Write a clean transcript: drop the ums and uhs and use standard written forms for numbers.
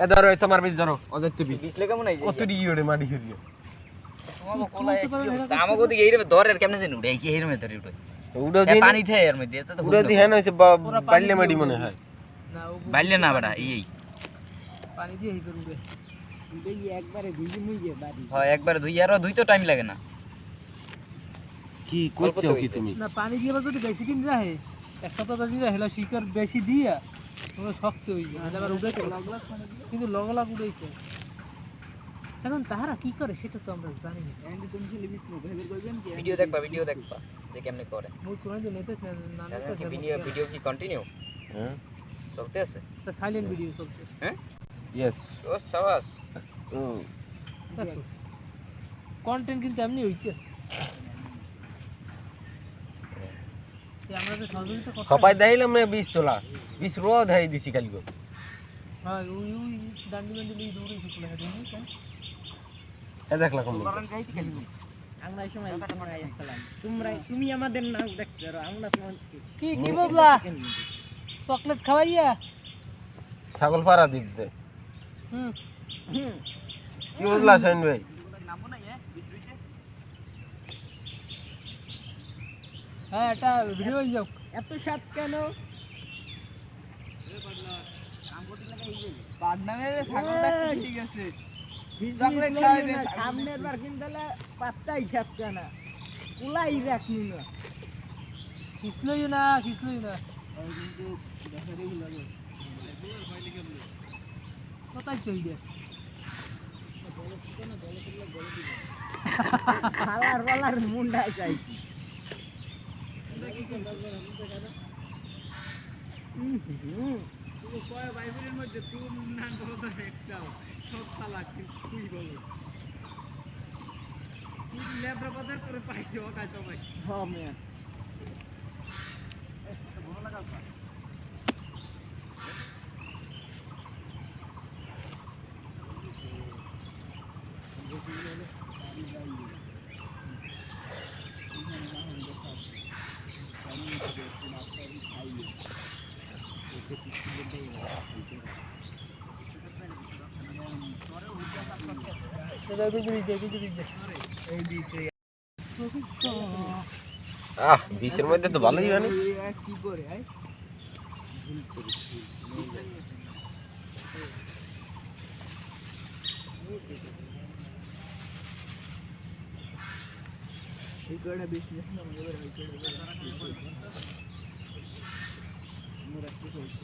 এ ধরো এই তোমার বীজ ধরো ওদের তো বীজ বিছলে কেমন আইছে কত ডিগি ওরে মাটি হইলো তোমাকে কোলা কি অবস্থা আমাকে ওদিকে এইরকম ধরে আর কেমনে জানি উড়ে এই এইরকম ধরে উড়ে উড়ো দি পানি থাকে এর মধ্যে তো উড়ো দি হ্যাঁ হইছে বাল্লে মাটি মনে হয় না ও বাইলে না বড়া এই পানি দিয়ে এই করে উড়ে উড়ে একবারে ভিজে মুইয়ে বাড়ি হ্যাঁ একবার ধুই আর ধুই তো টাইম লাগে না কি কইছো কি তুমি না পানি দিয়ে যদি বেশি দিন রাখে এক সপ্তাহ 10 দিন রাখলে শিকড় বেশি দিয়া পুরো শক্ত হয়ে যায় আবার উড়াইতে কিন্তু লগলাগ উড়াইছে এখন তাহারা কি করে সেটা তো আমরা জানি না এন্ড তুমি ছেলে বিষ্ণু ভেবে কইবেন কি ভিডিও দেখবা যে কেমনে করে মুই কোন দিন নেতে না কি ভিডিও কি কন্টিনিউ হ্যাঁ চলতে আছে তো সাইলেন্ট ভিডিও চলছে হ্যাঁ ইয়েস ও সাবাস কন্টেন্ট কিন্তু এমনি হইছে আমরা তো সহযোগিতা করতে খপাই দেইলাম মে 20 তোলা 20 রো দেই দিছি কালি গো হ্যাঁ ওই ডান্ডি বান্ডি লই দৌড়ে শুকলে দিন কেন এ দেখলা কম যাইতে খালি আমরা এই সময় আসসালাম তুমি আমাদের নাম দেখতে পারো আমরা তোমার কি বললা চকলেট খাওয়াইয়া ছাগল পাড়া দিতে হুম কি বুঝলা শাইন ভাই হ্যাঁ এটা ভিডিও হয়ে যাও এত স্বাদ কেন পাটনামে ছাগলটা ঠিক আছে চকলেট খাওয়াইবে সামনের বার কিনলে পাত্তাই থাকছে না কুলাই রাখনি না খিচলই না কিন্তু দেখা দেখি লাগে কোথায় চই দে খালার বলার মুন্ডা চাইছি কয় বাইবেলের মধ্যে তুই নাম বলো তো একটাও সব খালা তুই বলো তুই ল্যাবরা বাজার করে পাইছি ও কাজ ভাই হ্যাঁ মিয়া ভালো লাগা বিশের মধ্যে তো ভালোই জানি কি করে এই করে বিজনেস না মনে করে এই করে মোরা কি কইছি